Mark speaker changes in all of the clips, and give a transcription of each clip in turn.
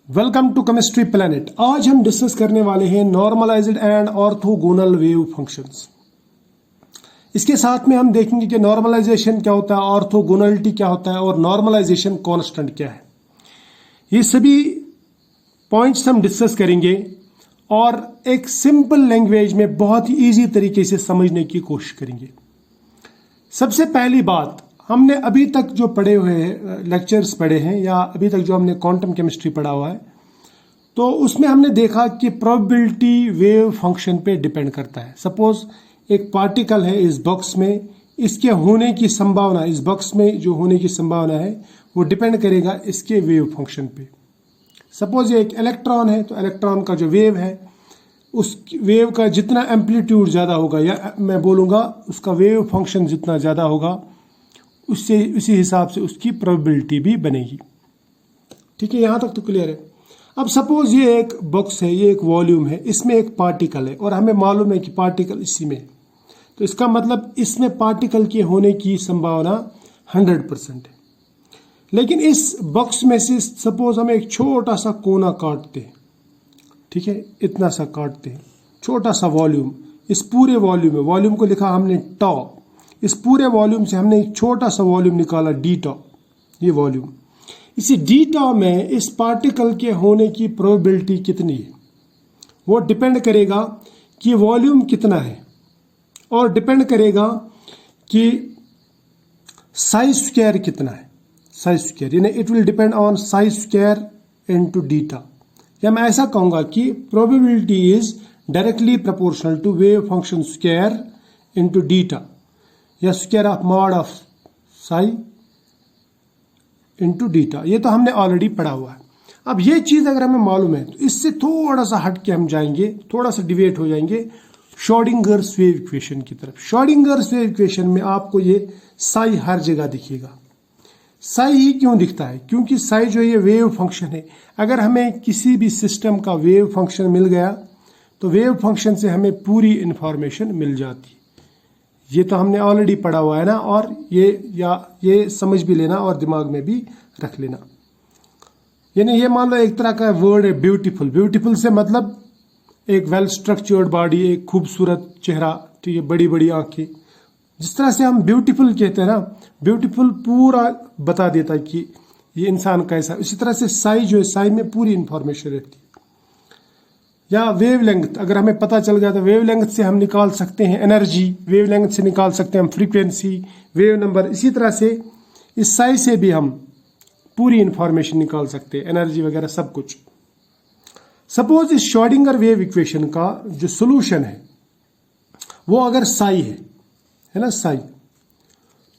Speaker 1: Welcome to chemistry planet. आज हम discuss करने वाले हैं normalised and orthogonal wave functions. इसके साथ में हम देखेंगे कि नॉर्मलाइजेशन क्या होता है, ऑर्थोगोनलिटी क्या होता है और नॉर्मलाइजेशन कांस्टेंट क्या है। ये सभी पॉइंट्स हम डिस्कस करेंगे और एक सिंपल लैंग्वेज में बहुत ही ईजी तरीके से समझने की कोशिश करेंगे। सबसे पहली बात, हमने अभी तक जो पढ़े हुए लेक्चर्स पढ़े हैं या अभी तक जो हमने क्वांटम केमिस्ट्री पढ़ा हुआ है, तो उसमें हमने देखा कि प्रोबेबिलिटी वेव फंक्शन पे डिपेंड करता है। सपोज एक पार्टिकल है इस बॉक्स में, इसके होने की संभावना, इस बॉक्स में जो होने की संभावना है वो डिपेंड करेगा इसके वेव फंक्शन पे। सपोज ये एक इलेक्ट्रॉन है, तो इलेक्ट्रॉन का जो वेव है, उस वेव का जितना एम्पलीट्यूड ज़्यादा होगा, या मैं बोलूँगा उसका वेव फंक्शन जितना ज़्यादा होगा, उससे उसी हिसाब से उसकी प्रोबेबिलिटी भी बनेगी। ठीक है, यहाँ तक तो क्लियर है। अब सपोज ये एक बॉक्स है, ये एक वॉल्यूम है, इसमें एक पार्टिकल है और हमें मालूम है कि पार्टिकल इसी में है, तो इसका मतलब इसमें पार्टिकल के होने की संभावना 100% है। लेकिन इस बॉक्स में से सपोज हम एक छोटा सा कोना काटते हैं, ठीक है, इतना सा काटते हैं, छोटा सा वॉल्यूम, इस पूरे वॉल्यूम में, वॉल्यूम को लिखा हमने टॉ, इस पूरे वॉल्यूम से हमने एक छोटा सा वॉल्यूम निकाला डी टॉ, ये वॉल्यूम। इसी डी टॉ में इस पार्टिकल के होने की प्रोबेबिलिटी कितनी है, वो डिपेंड करेगा कि वॉल्यूम कितना है और डिपेंड करेगा कि साइज स्क्वायर कितना है। साइज स्क्वायर यानी it will depend on size square into d tau, या मैं ऐसा कहूंगा कि probability is directly proportional to wave function square into d tau, या square of mod of psi into d tau. ये तो हमने ऑलरेडी पढ़ा हुआ है। अब ये चीज अगर हमें मालूम है, तो इससे थोड़ा सा हट के हम जाएंगे, थोड़ा सा डिवेट हो जाएंगे श्रोडिंगर्स वेव इक्वेशन की तरफ। श्रोडिंगर्स वेव इक्वेशन में आपको ये साई हर जगह दिखेगा। साई ही क्यों दिखता है? क्योंकि साई जो ये वेव फंक्शन है, अगर हमें किसी भी सिस्टम का वेव फंक्शन मिल गया तो वेव फंक्शन से हमें पूरी इंफॉर्मेशन मिल जाती है। ये तो हमने ऑलरेडी पढ़ा हुआ है ना, और ये समझ भी लेना और दिमाग में भी रख लेना। यानी ये मान लो एक तरह का वर्ड है ब्यूटीफुल। ब्यूटीफुल से मतलब एक वेल स्ट्रक्चर्ड बॉडी, एक खूबसूरत चेहरा, ठीक है, बड़ी बड़ी आंखें। जिस तरह से हम ब्यूटीफुल कहते हैं ना, ब्यूटीफुल पूरा बता देता है कि ये इंसान कैसा। इसी तरह से साई जो है, साई में पूरी इंफॉर्मेशन रहती है। या वेव लेंथ, अगर हमें पता चल गया तो वेव लेंथ से हम निकाल सकते हैं एनर्जी, वेव लेंथ से निकाल सकते हैं हम फ्रीक्वेंसी, वेव नंबर। इसी तरह से इस साई से भी हम पूरी इंफॉर्मेशन निकाल सकते हैं, एनर्जी वगैरह सब कुछ। सपोज इस श्रोडिंगर वेव इक्वेशन का जो सोल्यूशन है वो अगर साई है ना, साई,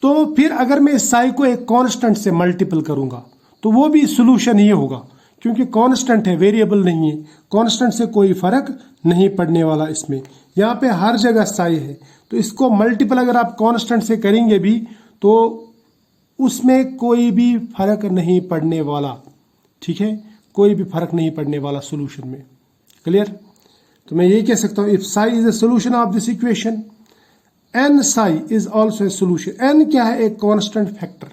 Speaker 1: तो फिर अगर मैं इस साई को एक कांस्टेंट से मल्टीपल करूंगा तो वो भी सोल्यूशन ही होगा, क्योंकि कांस्टेंट है, वेरिएबल नहीं है। कांस्टेंट से कोई फर्क नहीं पड़ने वाला इसमें। यहाँ पे हर जगह साई है, तो इसको मल्टीपल अगर आप कांस्टेंट से करेंगे भी तो उसमें कोई भी फर्क नहीं पड़ने वाला। ठीक है, कोई भी फर्क नहीं पड़ने वाला सोल्यूशन में। क्लियर? तो मैं यही कह सकता हूँ, if psi is a solution of this equation, N psi is also a solution. N क्या है? एक कांस्टेंट फैक्टर।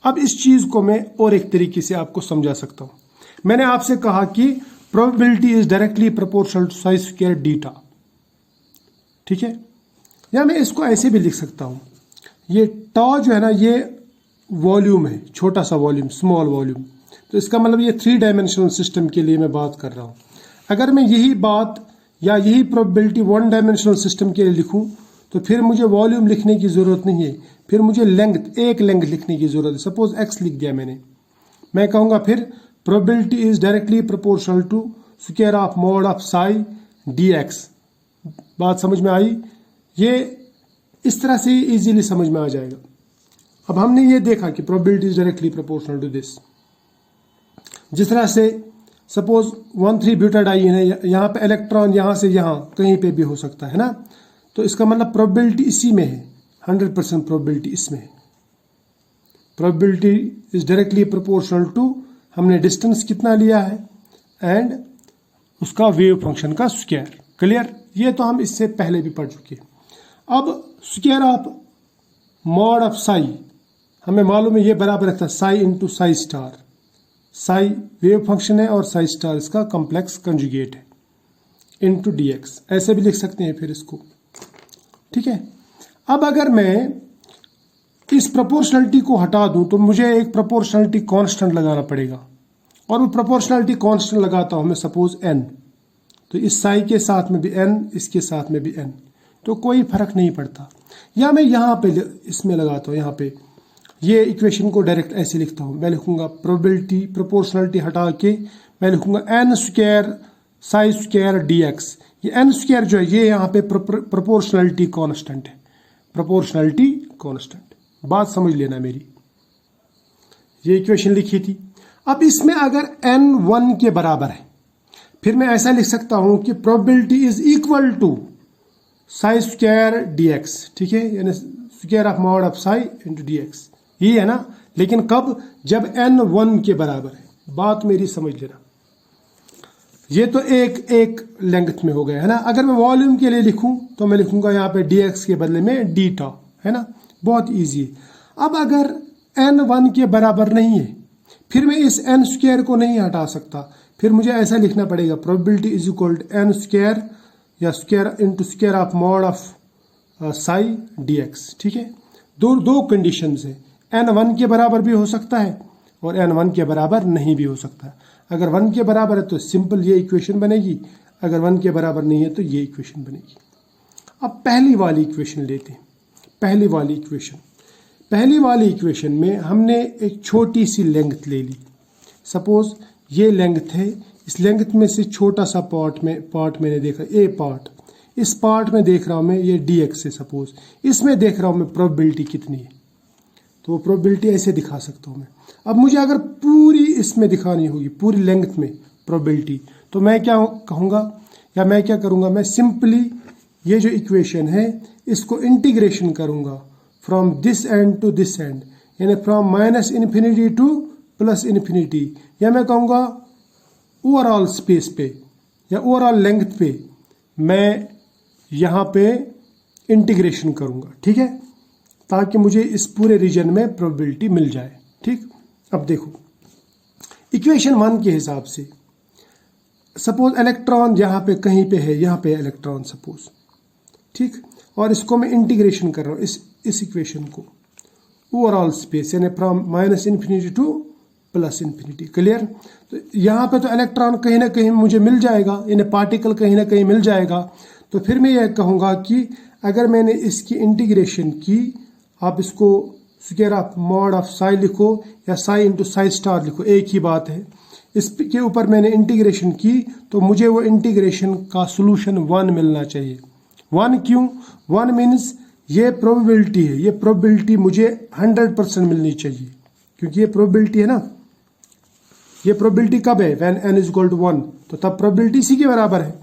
Speaker 1: अब इस चीज को मैं और एक तरीके से आपको समझा सकता हूं। मैंने आपसे कहा कि probability is directly proportional to psi square d tau, ठीक है, या मैं इसको ऐसे भी लिख सकता हूं, ये टॉ जो है ना, ये वॉल्यूम है, छोटा सा वॉल्यूम, स्मॉल वॉल्यूम। तो इसका मतलब ये 3 डायमेंशनल सिस्टम के लिए मैं बात कर रहा हूं। अगर मैं यही बात या यही प्रोबेबिलिटी 1 डायमेंशनल सिस्टम के लिए लिखूं तो फिर मुझे वॉल्यूम लिखने की जरूरत नहीं है, फिर मुझे लेंथ, एक लेंथ लिखने की जरूरत है। सपोज एक्स लिख दिया मैंने, मैं कहूंगा फिर probability is directly proportional to square of mod of psi D X. बात समझ में आई? ये इस तरह से इजीली समझ में आ जाएगा। अब हमने ये देखा कि probability is directly proportional to this. जिस तरह से सपोज 1,3 ब्यूटाडाइन है, यहाँ पे इलेक्ट्रॉन यहाँ से यहाँ कहीं पे भी हो सकता है ना, तो इसका मतलब प्रोबेबिलिटी इसी में है, 100% प्रोबेबिलिटी इसमें है। Probability is directly proportional to, हमने डिस्टेंस कितना लिया है एंड उसका वेव फंक्शन का स्क्वायर। क्लियर? ये तो हम इससे पहले भी पढ़ चुके हैं। अब square of mod of Sai हमें मालूम है, ये बराबर रहता है Sai into psi star. Sai wave function है और साई स्टार इसका कॉम्प्लेक्स कंजुगेट है इनटू dx, ऐसे भी लिख सकते हैं फिर इसको। ठीक है, अब अगर मैं इस प्रोपोर्शनलिटी को हटा दूं तो मुझे एक प्रोपोर्शनलिटी कांस्टेंट लगाना पड़ेगा, और वो प्रोपोर्शनलिटी कांस्टेंट लगाता हूं मैं सपोज n, तो इस साई के साथ में भी n, इसके साथ में भी n, तो कोई फर्क नहीं पड़ता। या मैं यहाँ पे इसमें लगाता हूँ, यहाँ पे ये इक्वेशन को डायरेक्ट ऐसे लिखता हूँ, मैं लिखूंगा प्रोबेबिलिटी प्रोपोर्शनलिटी हटा के मैं लिखूंगा n square Sai square dx। ये n स्क्वायर जो है ये यहाँ पे प्रोपोर्शनलिटी कांस्टेंट है, प्रोपोर्शनलिटी कांस्टेंट, बात समझ लेना मेरी। ये इक्वेशन लिखी थी। अब इसमें अगर n 1 के बराबर है, फिर मैं ऐसा लिख सकता हूं कि probability is equal to psi square dx। ठीक है, यानी square of mod of psi into dx, ये है ना। लेकिन कब? जब n 1 के बराबर है। बात मेरी समझ लेना, ये तो एक लेंथ में हो गया है ना। अगर मैं वॉल्यूम के लिए लिखूं तो मैं लिखूंगा यहाँ पे dx के बदले में डीटा, है ना, बहुत इजी है। अब अगर n 1 के बराबर नहीं है, फिर मैं इस n स्क्वायर को नहीं हटा सकता, फिर मुझे ऐसा लिखना पड़ेगा probability is equal to n square या square into square of mod of psi dx। ठीक है, दो कंडीशंस है, n 1 के बराबर भी हो सकता है और n 1 के बराबर नहीं भी हो सकता। अगर 1 के बराबर है तो सिंपल ये इक्वेशन बनेगी, अगर 1 के बराबर नहीं है तो ये इक्वेशन बनेगी। अब पहली वाली इक्वेशन लेते हैं। पहली वाली इक्वेशन में हमने एक छोटी सी लेंथ ले ली। सपोज ये लेंथ है, इस लेंथ में से छोटा सा पार्ट मैंने देखा, ए पार्ट, इस पार्ट में देख रहा हूं मैं ये dx है सपोज, इसमें देख रहा हूं मैं प्रोबेबिलिटी कितनी है, तो वो प्रोबेबिलिटी ऐसे दिखा सकता हूं मैं। अब मुझे अगर पूरी इसमें दिखानी होगी, पूरी लेंथ में प्रोबेबिलिटी, तो मैं क्या कहूँगा या मैं क्या करूँगा, मैं सिंपली ये जो इक्वेशन है इसको इंटीग्रेशन करूँगा from this end to this end, यानी from minus infinity to plus infinity, या मैं कहूँगा ओवरऑल स्पेस पे या ओवरऑल लेंथ पे मैं यहाँ पे इंटीग्रेशन करूँगा। ठीक है, ताकि मुझे इस पूरे रीजन में प्रोबेबिलिटी मिल जाए। ठीक, अब देखो इक्वेशन 1 के हिसाब से सपोज इलेक्ट्रॉन यहाँ पे कहीं पे है, यहाँ पे इलेक्ट्रॉन सपोज, ठीक, और इसको मैं इंटीग्रेशन कर रहा हूँ इस इक्वेशन को ओवरऑल स्पेस, यानी from minus infinity to plus infinity. Clear? तो यहाँ पे तो इलेक्ट्रॉन कहीं ना कहीं मुझे मिल जाएगा, यानी पार्टिकल कहीं ना कहीं मिल जाएगा। तो फिर मैं यह कहूँगा कि अगर मैंने इसकी इंटीग्रेशन की, आप इसको square of mod of Sai लिखो या साई इंटू साई स्टार लिखो, एक ही बात है। इसके ऊपर मैंने इंटीग्रेशन की तो मुझे वो इंटीग्रेशन का सोल्यूशन 1 मिलना चाहिए। 1 क्यों? 1 मीन्स ये प्रोबेबिलिटी है, ये प्रोबेबिलिटी मुझे 100% मिलनी चाहिए, क्योंकि ये प्रोबेबिलिटी है ना। ये प्रोबेबिलिटी कब है? When n is equal to 1, तो तब प्रोबेबिलिटी इसी के बराबर है।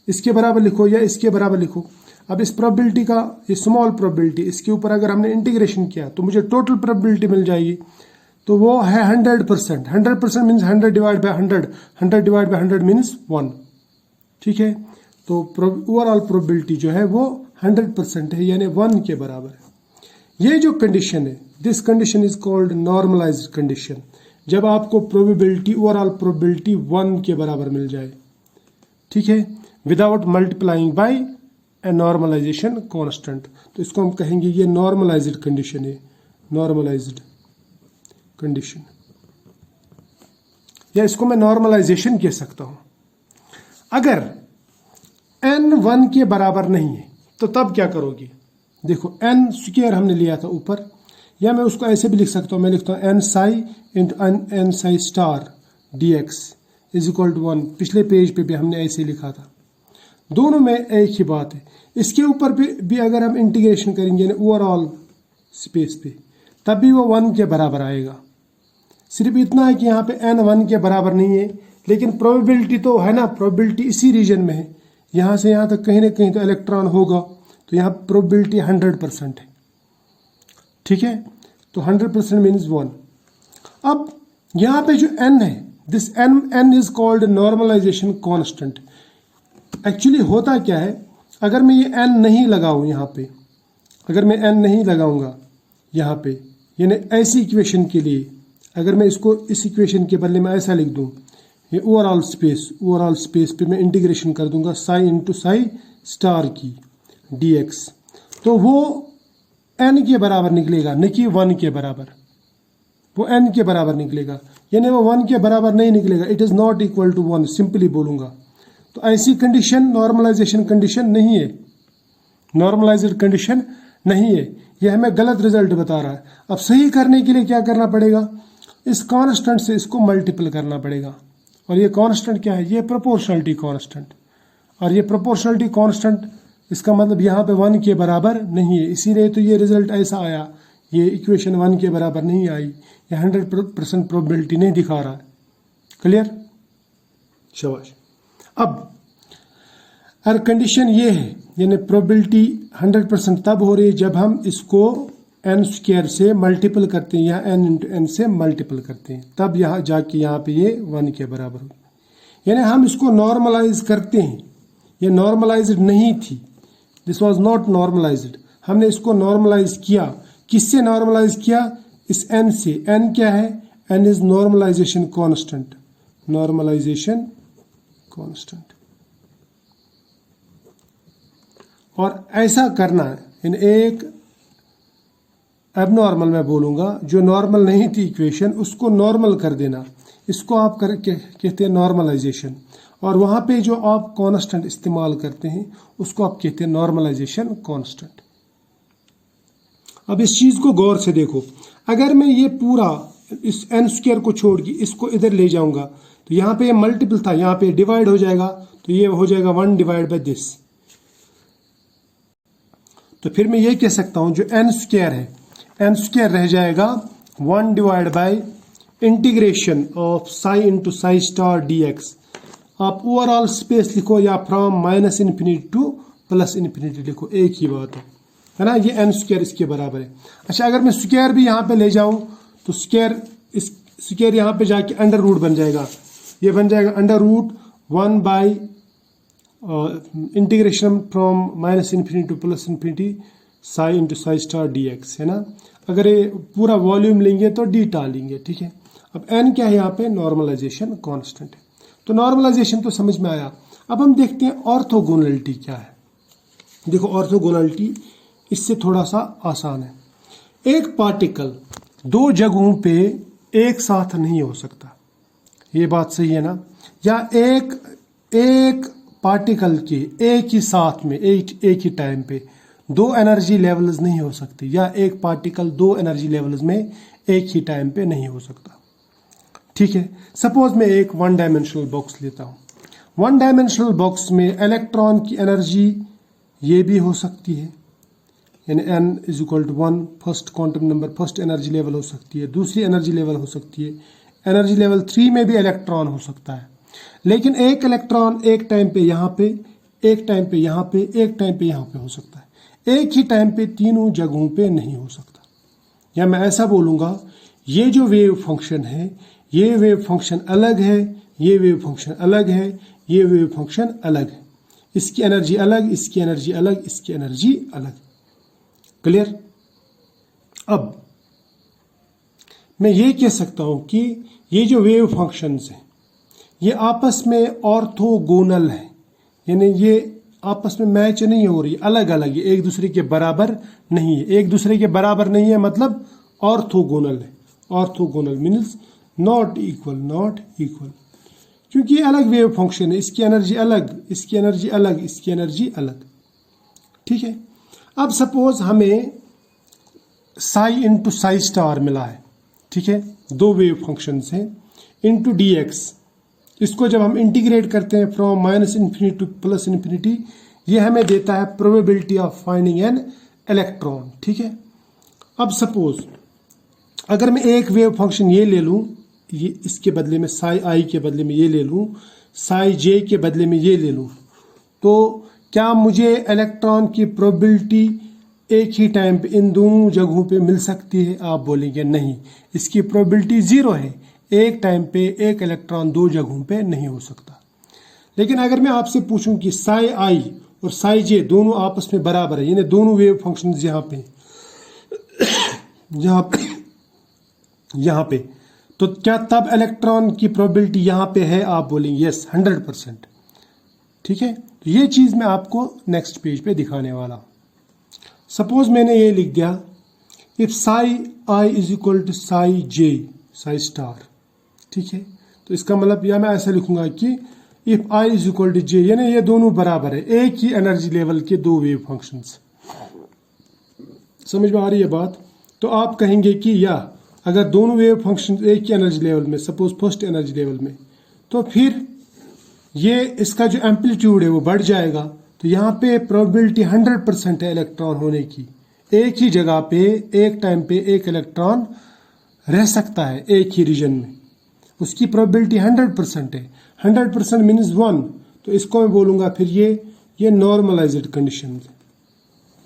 Speaker 1: इसके बराबर लिखो या इसके बराबर लिखो। अब इस प्रोबेबिलिटी का, ये स्मॉल प्रोबेबिलिटी, इसके ऊपर अगर हमने इंटीग्रेशन किया तो मुझे टोटल प्रोबेबिलिटी मिल जाएगी, तो वो है 100%। 100% means 100 divide by 100, 100 divide by 100 means 1। ठीक है, तो ओवरऑल प्रोबेबिलिटी जो है वो 100% है, यानी 1 के बराबर है। ये जो कंडीशन है, this condition is called normalised condition, जब आपको प्रोबेबिलिटी, ओवरऑल प्रोबेबिलिटी 1 के बराबर मिल जाए। ठीक है, without multiplying by a normalisation constant, तो इसको हम कहेंगे ये नॉर्मलाइज्ड कंडीशन है, नॉर्मलाइज्ड कंडीशन, या इसको मैं नॉर्मलाइजेशन कह सकता हूं। अगर n 1 के बराबर नहीं है तो तब क्या करोगे? देखो n स्क्वायर हमने लिया था ऊपर, या मैं उसको ऐसे भी लिख सकता हूं, मैं लिखता हूं n psi into n psi star dx is equal to 1। पिछले पेज पे भी हमने ऐसे लिखा था, दोनों में एक ही बात है। इसके ऊपर भी अगर हम इंटीग्रेशन करेंगे ओवरऑल स्पेस पे, तब भी वो 1 के बराबर आएगा। सिर्फ इतना है कि यहाँ पे n 1 के बराबर नहीं है, लेकिन प्रोबेबिलिटी तो है ना, प्रोबेबिलिटी इसी रीजन में है, यहाँ से यहाँ तक कहीं ना कहीं तो इलेक्ट्रॉन होगा, तो यहाँ प्रोबेबिलिटी 100% है। ठीक है, तो 100% मीन्स 1। अब यहाँ पे जो n है, this n is called normalisation constant. Actually होता क्या है, अगर मैं ये n नहीं लगाऊं यहाँ पे, अगर मैं n नहीं लगाऊंगा यहाँ पे, यानी ऐसी इक्वेशन के लिए अगर मैं इसको इस इक्वेशन के बदले में ऐसा लिख दूं, ये ओवरऑल स्पेस पे मैं इंटीग्रेशन कर दूंगा साई इंटू साई स्टार की dx, तो वो n के बराबर निकलेगा, न कि 1 के बराबर। वो n के बराबर निकलेगा, यानी वो 1 के बराबर नहीं निकलेगा। It is not equal to 1, simply बोलूंगा। तो ऐसी कंडीशन नॉर्मलाइजेशन कंडीशन नहीं है, नॉर्मलाइज्ड कंडीशन नहीं है। यह हमें गलत रिजल्ट बता रहा है। अब सही करने के लिए क्या करना पड़ेगा, इस कांस्टेंट से इसको मल्टीपल करना पड़ेगा। और ये कांस्टेंट क्या है, ये प्रोपोर्शनलिटी कांस्टेंट। और ये प्रोपोर्शनलिटी कांस्टेंट, इसका मतलब यहाँ पे 1 के बराबर नहीं है, इसीलिए तो ये रिजल्ट ऐसा आया। ये इक्वेशन 1 के बराबर नहीं आई, ये 100% प्रोबेबिलिटी नहीं दिखा रहा है। क्लियर, शाबाश। अब अगर कंडीशन ये है, यानी प्रोबेबिलिटी 100% तब हो रही है जब हम इसको n स्क्वायर से मल्टीपल करते हैं, या n इंटू n से मल्टीपल करते हैं, तब यहाँ जाके यहाँ पे ये 1 के बराबर हो। यानी हम इसको नॉर्मलाइज करते हैं, ये नॉर्मलाइज्ड नहीं थी, दिस वाज नॉट नॉर्मलाइज्ड। हमने इसको नॉर्मलाइज किया, किससे नॉर्मलाइज किया, इस n से। n क्या है, n is normalisation constant, normalisation constant. और ऐसा करना है, इन एक एबनॉर्मल मैं बोलूंगा, जो नॉर्मल नहीं थी इक्वेशन, उसको नॉर्मल कर देना, इसको आप कहते हैं नॉर्मलाइजेशन। और वहां पे जो आप कांस्टेंट इस्तेमाल करते हैं उसको आप कहते हैं नॉर्मलाइजेशन कांस्टेंट। अब इस चीज को गौर से देखो, अगर मैं ये पूरा इस n स्क्वायर को छोड़ के इसको इधर ले जाऊंगा, तो यहाँ पे मल्टीपल था, यहाँ पे डिवाइड हो जाएगा, तो ये हो जाएगा 1 डिवाइड बाई दिस। तो फिर मैं ये कह सकता हूं जो n स्क्वायर है, n स्क्वायर रह जाएगा 1 divide by integration of psi into psi star dx। आप ओवरऑल स्पेस लिखो या फ्रॉम -∞ टू +∞ लिखो, एक ही बात है ना। ये n स्क्वायर इसके बराबर है। अच्छा, अगर मैं स्क्वायर भी यहाँ पे ले जाऊं तो स्क्वायर यहाँ पे जाके अंडर रूट बन जाएगा, ये बन जाएगा under root 1 by integration from -∞ to +∞ psi into psi star dx, है ना। अगर ये पूरा वॉल्यूम लेंगे तो d डालेंगे, ठीक है। अब n क्या है यहाँ पे, नॉर्मलाइजेशन कांस्टेंट है। तो नॉर्मलाइजेशन तो समझ में आया। अब हम देखते हैं ऑर्थोगोनलिटी क्या है। देखो, ऑर्थोगोनलिटी इससे थोड़ा सा आसान है। एक पार्टिकल दो जगहों पे एक साथ नहीं हो सकता, ये बात सही है ना। या एक पार्टिकल के एक ही साथ में एक ही टाइम पे दो एनर्जी लेवल्स नहीं हो सकती, या एक पार्टिकल दो एनर्जी लेवल्स में एक ही टाइम पे नहीं हो सकता, ठीक है। सपोज मैं एक 1 डायमेंशनल बॉक्स लेता हूं। 1 डायमेंशनल बॉक्स में इलेक्ट्रॉन की एनर्जी ये भी हो सकती है, यानी n is equal to 1 first quantum number, first energy level हो सकती है, दूसरी एनर्जी लेवल हो सकती है, एनर्जी लेवल 3 में भी इलेक्ट्रॉन हो सकता है। लेकिन एक इलेक्ट्रॉन एक टाइम पे यहाँ पे, एक टाइम पे यहाँ पे, एक टाइम पे यहाँ पे हो सकता है, एक ही टाइम पे तीनों जगहों पे नहीं हो सकता। या मैं ऐसा बोलूंगा, ये जो वेव फंक्शन है, ये वेव फंक्शन अलग है, ये वेव फंक्शन अलग है, ये वेव फंक्शन अलग है, इसकी एनर्जी अलग, इसकी एनर्जी अलग, इसकी एनर्जी अलग। क्लियर। अब मैं ये कह सकता हूं कि ये जो वेव फंक्शंस हैं ये आपस में ऑर्थोगोनल है, यानी ये आपस में मैच नहीं हो रही, अलग अलग है, एक दूसरे के बराबर नहीं है। एक दूसरे के बराबर नहीं है मतलब ऑर्थोगोनल है। ऑर्थोगोनल मीन्स नॉट इक्वल, क्योंकि ये अलग वेव फंक्शन है, इसकी एनर्जी अलग, इसकी एनर्जी अलग, इसकी एनर्जी अलग, ठीक है। अब सपोज हमें साई इंटू साई स्टार मिला है, ठीक है, दो वेव फंक्शंस हैं, इंटू dx। इसको जब हम इंटीग्रेट करते हैं फ्रॉम -∞ टू +∞, ये हमें देता है probability of finding an electron, ठीक है। अब सपोज अगर मैं एक वेव फंक्शन ये ले लूं, ये इसके बदले में साई आई के बदले में ये ले लूं, साई जे के बदले में ये ले लूं, तो क्या मुझे इलेक्ट्रॉन की प्रोबेबिलिटी एक ही टाइम पे इन दोनों जगहों पे मिल सकती है? आप बोलेंगे नहीं, इसकी प्रोबेबिलिटी 0 है, एक टाइम पे एक इलेक्ट्रॉन दो जगहों पे नहीं हो सकता। लेकिन अगर मैं आपसे पूछूं कि साई आई और साई जे दोनों आपस में बराबर है, यानी दोनों वेव फंक्शंस यहाँ पे तो क्या तब इलेक्ट्रॉन की प्रोबेबिलिटी यहां पे है? आप बोलेंगे यस 100%। ठीक है, तो ये चीज मैं आपको नेक्स्ट पेज पे दिखाने वाला हूं। सपोज मैंने ये लिख दिया if psi I is equal to psi J psi star. ठीक है, तो इसका मतलब या मैं ऐसा लिखूंगा कि if I is equal to J, यानी ये दोनों बराबर है, एक ही एनर्जी लेवल के दो वेव फंक्शंस। समझ में आ रही है बात? तो आप कहेंगे कि या अगर दोनों वेव फंक्शन एक ही एनर्जी लेवल में, सपोज फर्स्ट एनर्जी लेवल में, तो फिर ये इसका जो एम्पलीट्यूड है वो बढ़ जाएगा। तो यहाँ पे प्रोबेबिलिटी 100% है इलेक्ट्रॉन होने की। एक ही जगह पे एक टाइम पे एक इलेक्ट्रॉन रह सकता है एक ही रीजन में, उसकी प्रोबेबिलिटी 100% है। 100% मीन्स 1। तो इसको मैं बोलूंगा फिर ये नॉर्मलाइज्ड कंडीशन,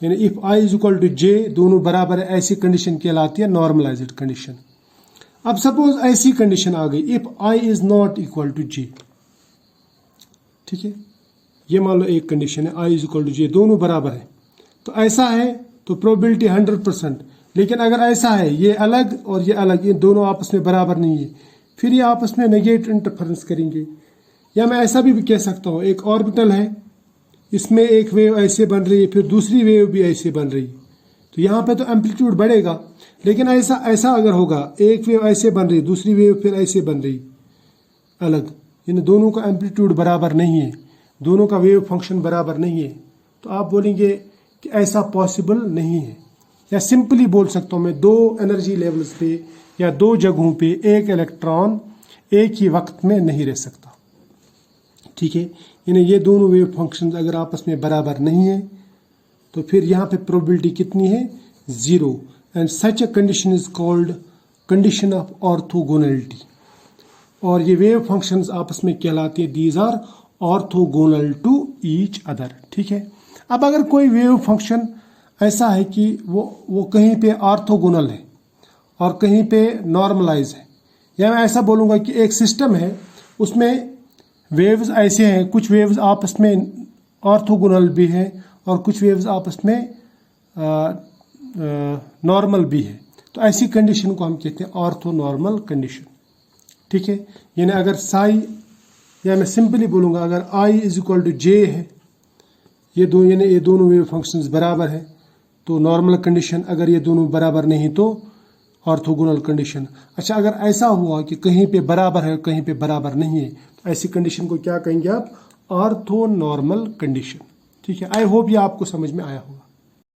Speaker 1: यानी if I is equal to J, दोनों बराबर है, ऐसी कंडीशन कहलाती है नॉर्मलाइज्ड कंडीशन। अब सपोज ऐसी कंडीशन आ गई if I is not equal to J. ठीक है, ये मान लो एक कंडीशन है I is equal to J, दोनों बराबर है। तो ऐसा है तो प्रोबेबिलिटी 100%। लेकिन अगर ऐसा है ये अलग और ये अलग, ये दोनों आपस में बराबर नहीं है, फिर ये आपस में नेगेटिव इंटरफेरेंस करेंगे। या मैं ऐसा भी कह सकता हूँ एक ऑर्बिटल है, इसमें एक वेव ऐसे बन रही है, फिर दूसरी वेव भी ऐसे बन रही है, तो यहाँ पे तो एम्पलीट्यूड बढ़ेगा। लेकिन ऐसा अगर होगा एक वेव ऐसे बन रही, दूसरी वेव फिर ऐसे बन रही अलग, यानी दोनों का एम्पलीट्यूड बराबर नहीं है, दोनों का वेव फंक्शन बराबर नहीं है, तो आप बोलेंगे कि ऐसा पॉसिबल नहीं है। या सिंपली बोल सकता हूँ मैं दो एनर्जी लेवल्स पे या दो जगहों पे एक इलेक्ट्रॉन एक ही वक्त में नहीं रह सकता। ठीक है, यानी ये दोनों वेव फंक्शंस अगर आपस में बराबर नहीं है तो फिर यहाँ पे प्रोबेबिलिटी कितनी है? 0। And such a condition is called condition of orthogonality. और ये वेव फंक्शंस आपस में कहलाती है these are orthogonal to each other. ठीक है, अब अगर कोई वेव फंक्शन ऐसा है कि वो कहीं पे ऑर्थोगोनल है और कहीं पे नॉर्मलाइज है, या मैं ऐसा बोलूँगा कि एक सिस्टम है उसमें वेव्स ऐसे हैं, कुछ वेव्स आपस में ऑर्थोगोनल भी हैं और कुछ वेव्स आपस में नॉर्मल भी है, तो ऐसी कंडीशन को हम कहते हैं ऑर्थोनॉर्मल कंडीशन। ठीक है, यानी अगर साई, या मैं सिंपली बोलूँगा अगर आई इज इक्वल टू जे है, ये दोनों वेव फंक्शंस बराबर है तो नॉर्मल कंडीशन, अगर ये दोनों बराबर नहीं तो ऑर्थोगोनल कंडीशन। अच्छा, अगर ऐसा हुआ कि कहीं पे बराबर है कहीं पे बराबर नहीं है, तो ऐसी कंडीशन को क्या कहेंगे आप? Orthonormal condition. ठीक है, आई होप ये आपको समझ में आया होगा।